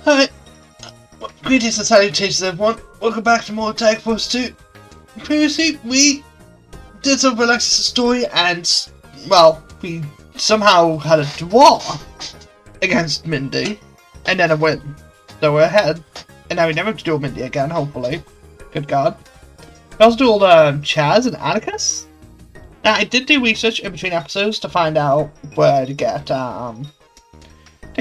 Hi, greetings and salutations everyone. Welcome back to more Tag Force 2. Previously, we did some of Alexis' story and, well, we somehow had a draw against Mindy, and then a win. So we're ahead, and now we never have to do Mindy again, hopefully. Good God. We also do all the Chaz and Atticus. Now, I did do research in between episodes to find out where to get, the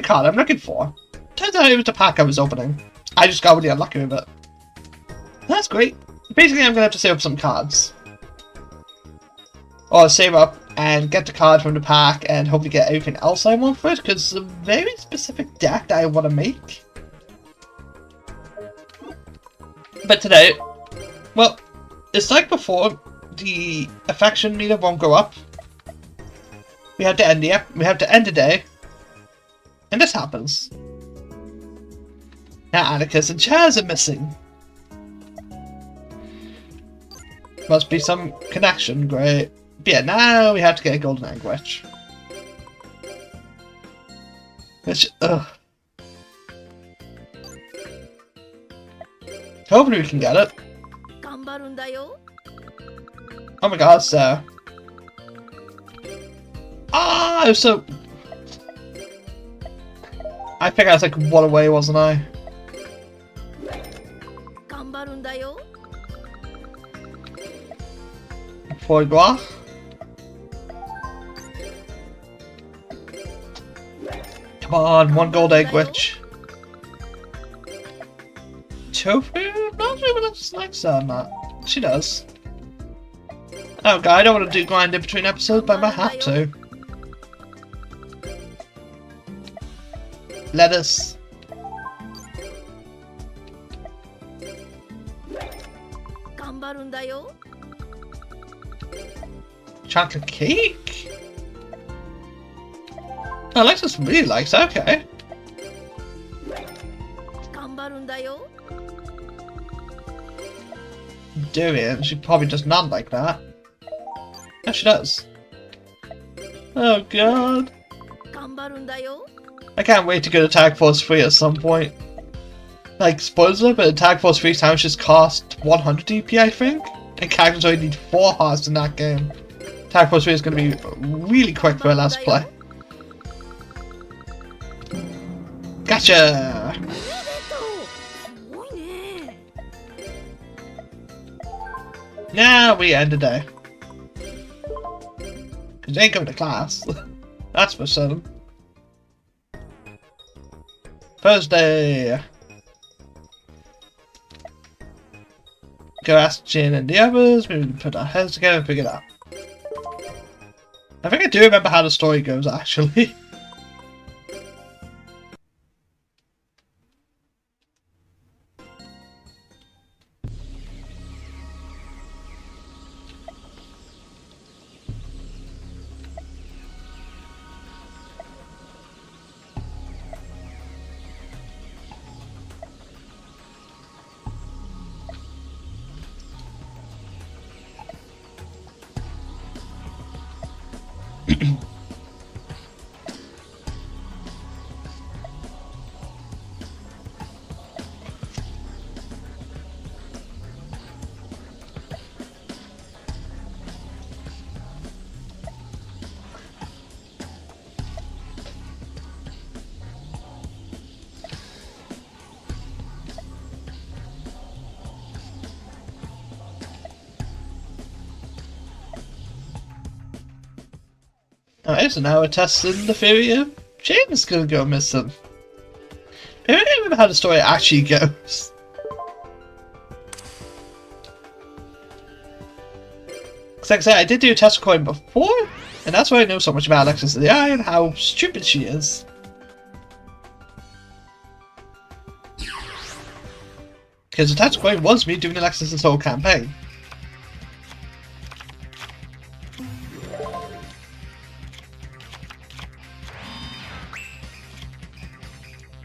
card I'm looking for. Turns out it was the pack I was opening. I just got really unlucky with it. That's great. Basically, I'm going to have to save up some cards. Or save up and get the card from the pack and hopefully get everything else I want for it, because it's a very specific deck that I want to make. But today, well, it's like before, the affection meter won't go up. We have to end the day. And this happens. Now Atticus and Chaz are missing. Must be some connection, great. But yeah, now we have to get a golden egg witch. Which, ugh. Hopefully we can get it. Oh my god, sir. Ah, I was so... I think I was like one away, wasn't I? Foie gras. Come on, one gold egg witch. Tofu? Not sure what else likes her on that. She does. Oh god, I don't want to do grind in between episodes, but I might have to. Lettuce. Chocolate cake? Oh, Alexis really likes it, okay. Durian, she probably does not like that. Yeah, she does. Oh god. I can't wait to go to Tag Force 3 at some point. Like, spoiler, but Tag Force 3 times just cost 100 DP, I think? And characters only need 4 hearts in that game. Tag Force 3 is going to be really quick for a last play. Gotcha! Now we end the day. Because they ain't going to class. That's for certain. Thursday. Go ask Jin and the others. Maybe we can put our heads together and figure it out. I think I do remember how the story goes, actually. Alright, so now we're testing the theory of James gonna go missing. Maybe I don't remember how the story actually goes. Because like I said, I did do a test recording before, and that's why I know so much about Alexis of the Eye and how stupid she is. Because the test recording was me doing Alexis' whole campaign.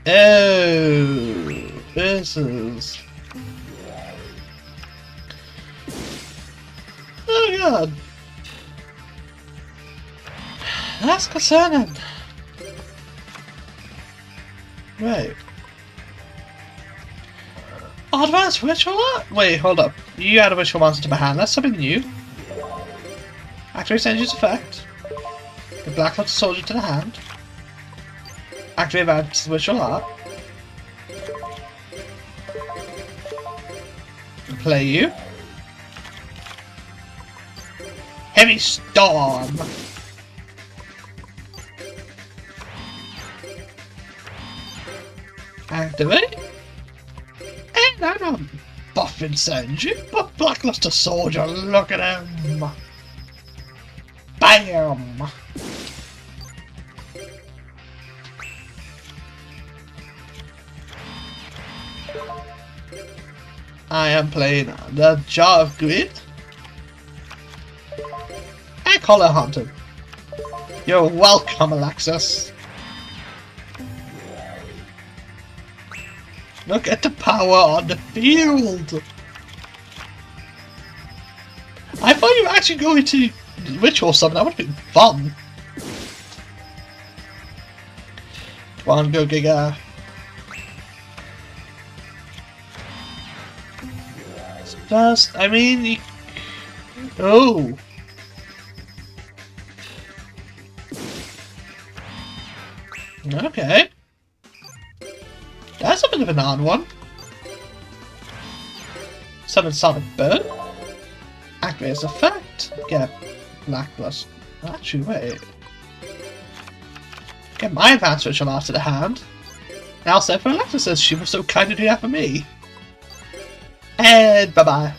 Oh, this is... Oh god. That's concerning. Right. Advanced Ritual Art? Wait, hold up. You add a Ritual Monster to my hand. That's something new. Activate Energy's effect. The Black Flutter Soldier to the hand. Activate Advanced Ritual Art. Play you. Heavy Storm. Activate. And I'm not buffing Senju, but Blackluster Soldier, look at him. Bam! I am playing the Jar of Grid. And Collar Hunter. You're welcome, Alexis. Look at the power on the field! I thought you were actually going to Ritual Summon, that would have been fun. Come on, go Giga. Just, I mean, you... Oh! Okay. That's a bit of an odd one. Summon Sonic Burn. Activate its effect. Get a Blackluster. Actually, wait. Get my advanced ritual art to the hand. Now set for Alexa says she was so kind to do that for me. And bye-bye.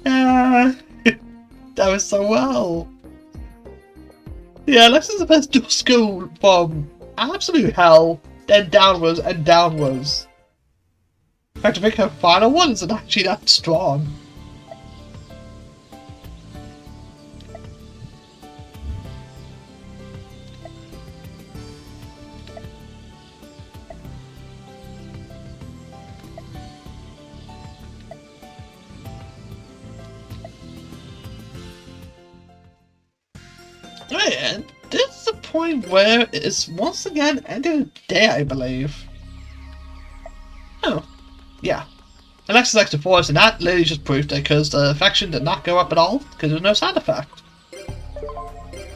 That was so well. Yeah, Alexa's the best dual skill from absolute hell, then downwards and downwards. In fact, to make her final one isn't actually that strong. Right, and this is the point where it's once again ending the day, I believe. Oh, yeah. Alexis likes to force, and that literally just proved it because the affection did not go up at all because there was no sound effect.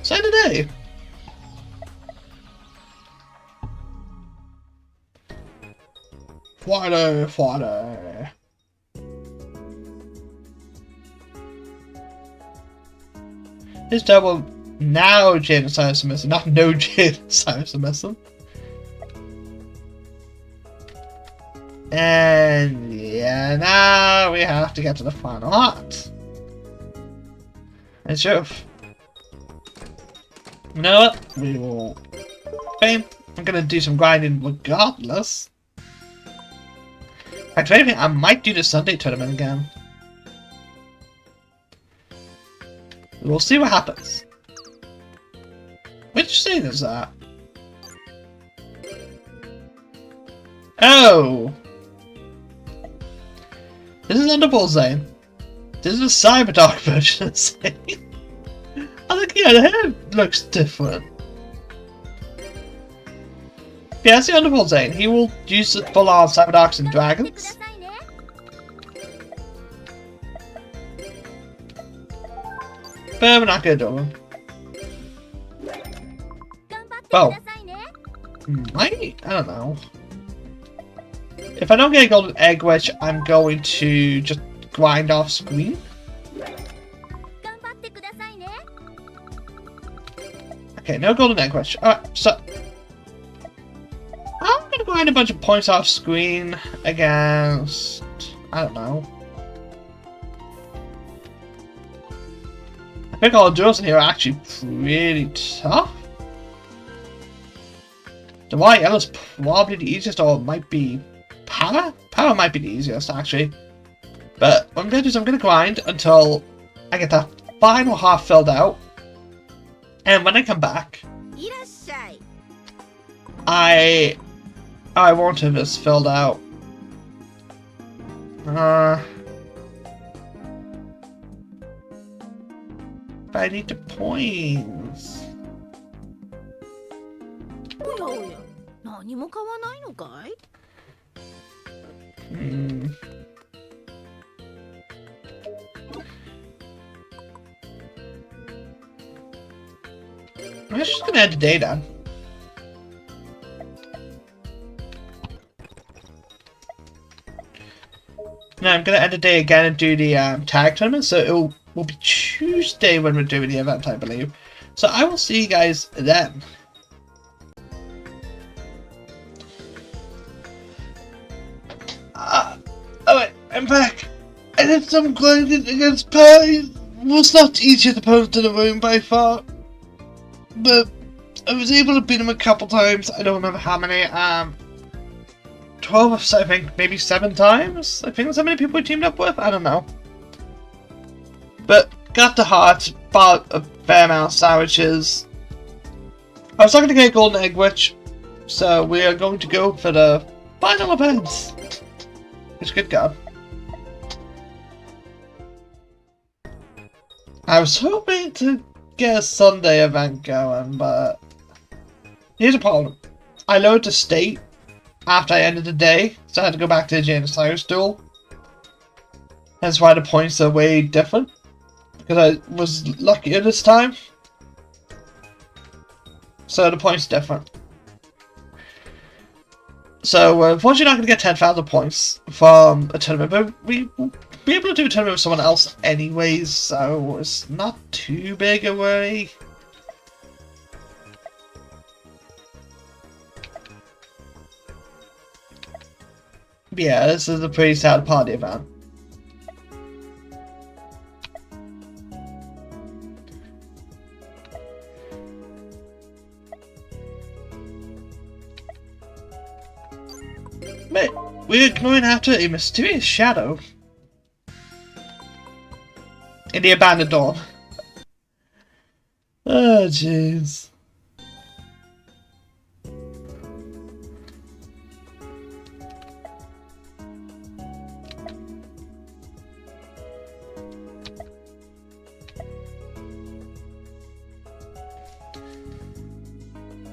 So end of the day. Friday. This double. Now Jade and Cyrus are missing, not no Jade and Cyrus are missing. And yeah, now we have to get to the final art. And sure. You know what? We will fame. I'm gonna do some grinding regardless. If anything, I might do the Sunday tournament again. We'll see what happens. Which scene is that? Oh! This is Underball Zane. This is a Cyberdark version of Zane. I think, yeah, the hair looks different. Yeah, that's the Underball Zane. He will use the full-on Cyberdarks and Dragons. But we're not gonna do him. Oh. I don't know. If I don't get a golden egg wedge, I'm going to just grind off screen. Okay, no golden egg wedge. Alright, so I'm gonna grind a bunch of points off screen against, I don't know. I think all the duels in here are actually pretty tough. The white yellow's probably the easiest, or it might be power? Power might be the easiest, actually. But what I'm going to do is I'm going to grind until I get that final half filled out. And when I come back, I won't have this filled out. But I need the points. おやおや、何も買わないのかい？ Hmm. I'm just gonna add the day down. Now I'm gonna end the day again and do the tag tournament, so it will be Tuesday when we're doing the event, I believe. So I will see you guys then. Alright, I'm back. I did some grinding against Pi. Was not the easiest opponent in the room by far, but I was able to beat him a couple times. I don't remember how many. 12, I think, maybe 7 times? I think that's how many people we teamed up with? I don't know. But got the heart, bought a fair amount of sandwiches. I was not going to get a golden egg witch, so we are going to go for the final events. It's good go. I was hoping to get a Sunday event going, but here's a problem. I loaded the state after I ended the day, so I had to go back to the James Cyrus duel. That's why the points are way different, because I was luckier this time. So the points are different. So unfortunately not going to get 10,000 points from a tournament, but we will be able to do a tournament with someone else anyways, so it's not too big a worry. Yeah, this is a pretty sad party event. Wait, we're going after a mysterious shadow in the abandoned door. Oh, jeez.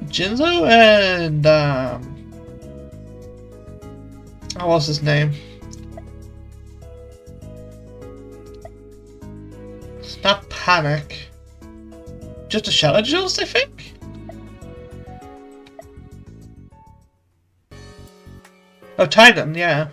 Jinzo and oh, what's his name? It's not Panic. Just a Shadow Jules, I think? Oh, Titan, yeah.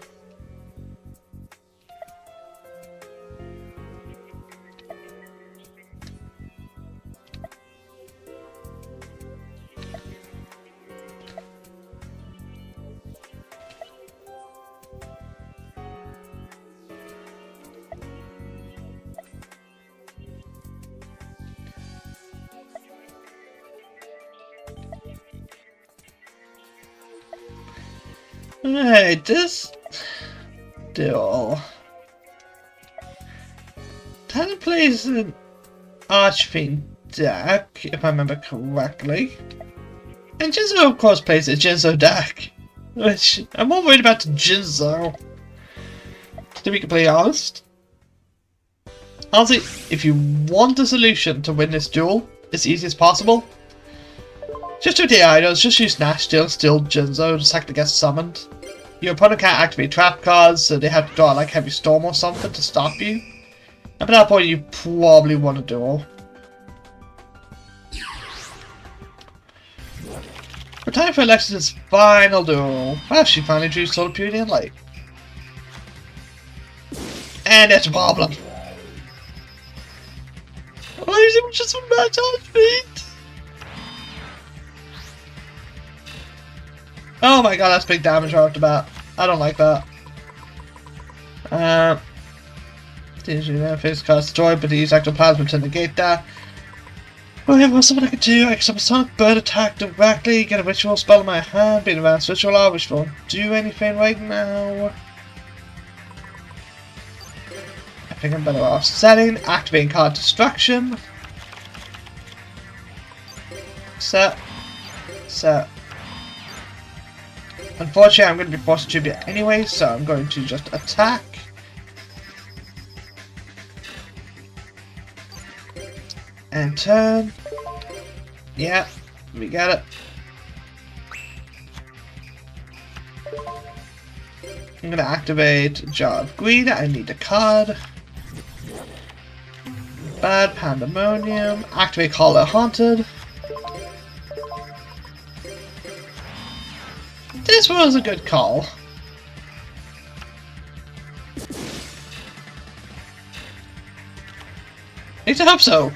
Alright, this duel. Titan plays an Archfiend deck, if I remember correctly. And Jinzo, of course, plays a Jinzo deck. Which, I'm more worried about Jinzo, to be completely honest. Honestly, if you want a solution to win this duel as easy as possible, just do the idols, just use Nash Steel, steal Jinzo, just have to get summoned. Your opponent can't activate trap cards, so they have to draw like Heavy Storm or something to stop you. And at that point, you probably want a duel. But time for Alexis' final duel. Wow, she finally drew Solar Purity and Light. And that's a problem. Why is it just a match on his feet? Oh my god, that's big damage right off the bat. I don't like that. Face card destroyed, but he used Ectoplasm to negate that. Oh yeah, what's something I could do? I can summon Sonic Bird attack directly, get a ritual spell in my hand, beat advanced ritual art, which won't do anything right now. I think I'm better off setting, activating card destruction. Set. Set. Unfortunately, I'm going to be forced to tribute anyway, so I'm going to just attack. And turn. Yeah, we got it. I'm gonna activate Jar of Greed. I need a card. Bad Pandemonium. Activate Hollow Haunted. This was a good call. Need to hope so.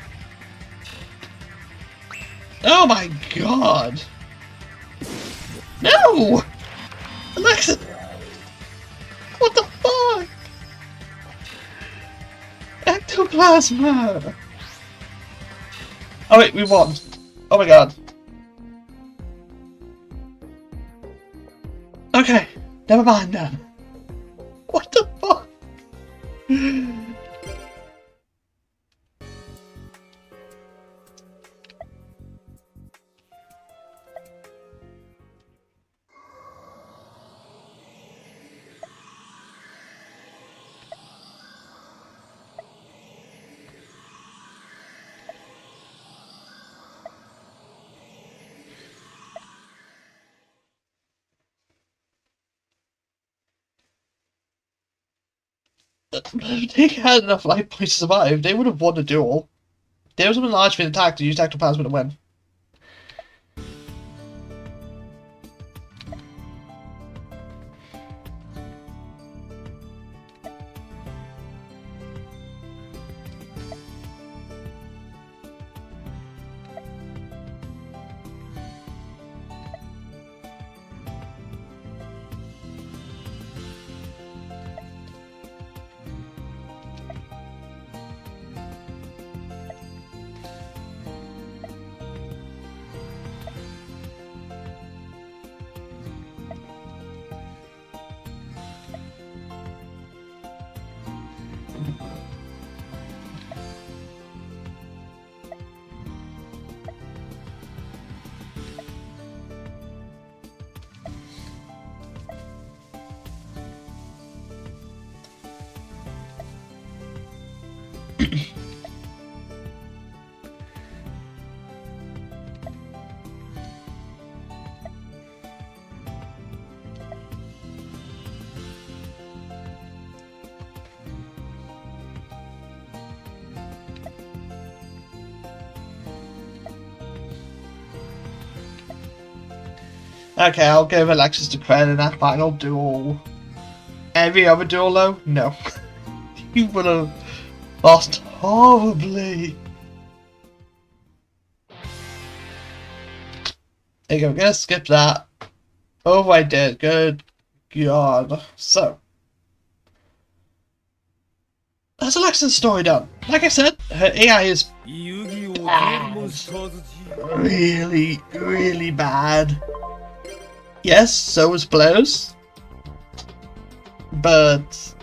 Oh my god. No! Alexa! What the fuck? Ectoplasma! Oh wait, we won. Oh my god. Okay, never mind then. What the fuck? If they had enough life points to survive, they would have won the duel. There was an large fin attack to use Ectoplasma to win. Okay, I'll give Alexis the credit in that final duel. Every other duel though? No. You would have lost horribly. There you go, I'm gonna skip that. Oh, I did. Good God. So. That's Alexis' story done. Like I said, her AI is bad. Really, really bad. Yes, so is Blow's. But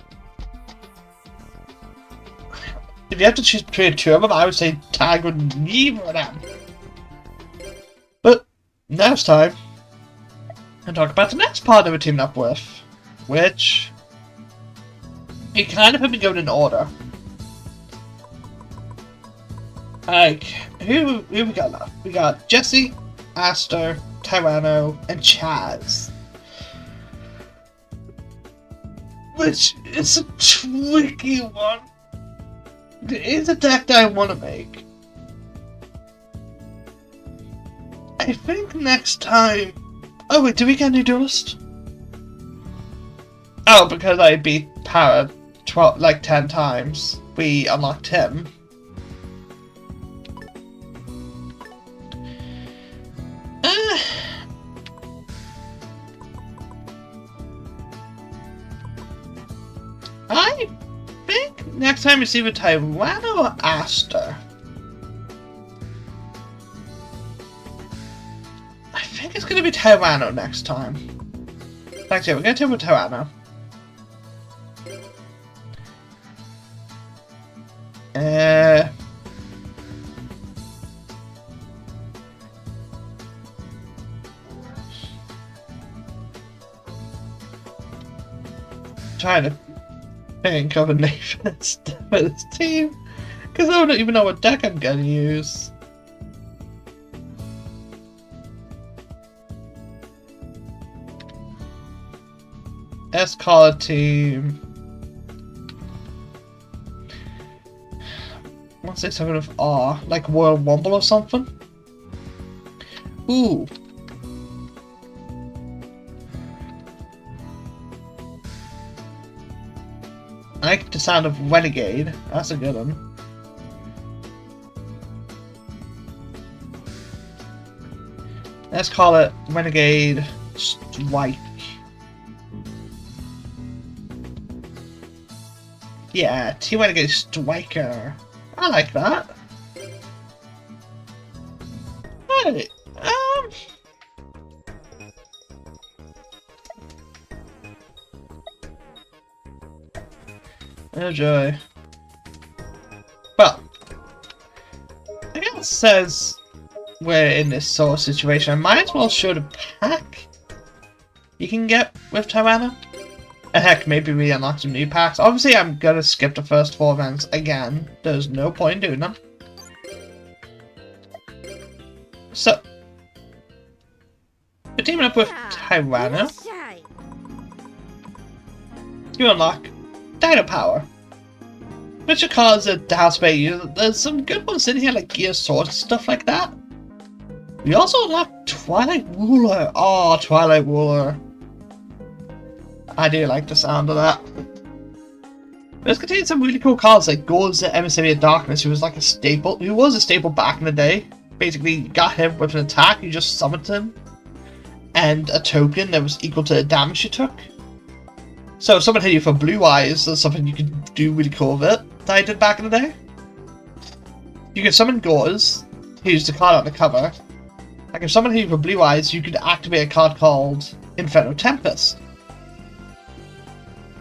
if you have to choose between two of them, I would say tag with neither of them. But now it's time to talk about the next partner we're teaming up with, which we kind of have been going in order. Like, who we got left? We got Jesse, Aster, Tyranno, and Chaz. Which is a tricky one. It is a deck that I want to make. I think next time... Oh wait, did we get a new duelist? Oh, because I beat Para 10 times, we unlocked him. I think next time it's either Tyranno or Aster. I think it's gonna be Tyranno next time. Actually, we're gonna take with Tyranno. Trying to think of a name for this team, because I don't even know what deck I'm gonna use. Escala team. I want to say something with R, like Royal Rumble or something. Ooh. I like the sound of Renegade. That's a good one. Let's call it Renegade Strike. Yeah, Team Renegade Striker. I like that. Hey, oh joy. Well, I guess it says we're in this sort of situation. I might as well show the pack you can get with Tyranno. And heck, maybe we unlock some new packs. Obviously, I'm gonna skip the first 4 events again. There's no point in doing them. So, we're teaming up with Tyranno. You unlock Dino Power, which cause a house bay. There's some good ones in here, like Gear Sword and stuff like that. We also unlock Twilight Ruler. Oh, Twilight Ruler. I do like the sound of that. This contains some really cool cards like Gorz, the Emissary of Darkness, who was like a staple. Who was a staple back in the day. Basically, you got him with an attack, you just summoned him, and a token that was equal to the damage you took. So if someone hit you for Blue Eyes, there's something you could do really cool with it that I did back in the day. You can summon Gorz, who's the card on the cover. Like if someone hit you for Blue Eyes, you could activate a card called Inferno Tempest.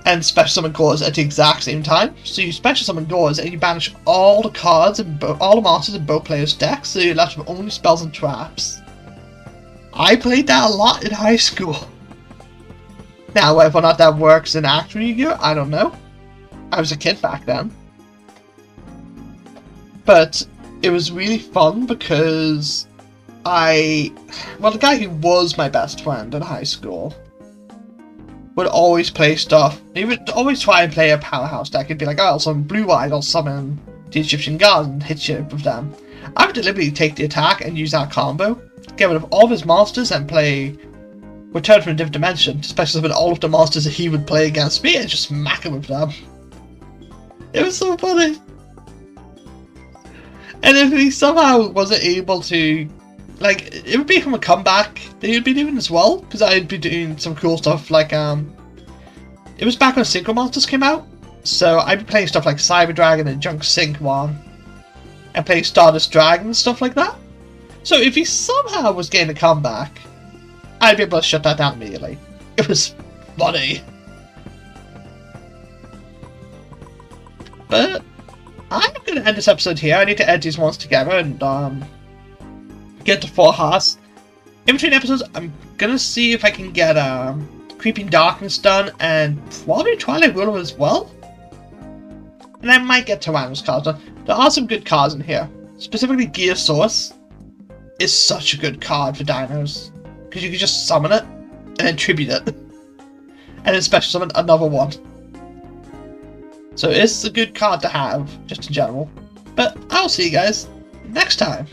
And special summon Gorz at the exact same time. So you special summon Gorz and you banish all the cards and all the monsters in both players' decks, so you're left with only spells and traps. I played that a lot in high school. Now, whether or not that works in actual Yu-Gi-Oh, I don't know. I was a kid back then. But it was really fun because well, the guy who was my best friend in high school would always play stuff. He would always try and play a powerhouse deck. He'd be like, oh, I'll summon Blue Eyes, I'll summon the Egyptian Guards and hit you with them. I would deliberately take the attack and use that combo, get rid of all of his monsters and play Return from a Different Dimension, especially summon all of the monsters that he would play against me and just smack him with them. It was so funny. And if he somehow wasn't able to, like, it would be from a comeback that he'd be doing as well, because I'd be doing some cool stuff like, it was back when Synchro Monsters came out, so I'd be playing stuff like Cyber Dragon and Junk Sync 1, and playing Stardust Dragon and stuff like that. So if he somehow was getting a comeback, I'd be able to shut that down immediately. It was funny. But I'm going to end this episode here. I need to edit these ones together and get to 4 hearts. In between episodes, I'm going to see if I can get Creeping Darkness done and probably Twilight Ruler as well. And I might get Tyranno's cards done. There are some good cards in here. Specifically, Gear Source is such a good card for dinos. Because you can just summon it and then tribute it. And then special summon another one. So it's a good card to have, just in general. But I'll see you guys next time.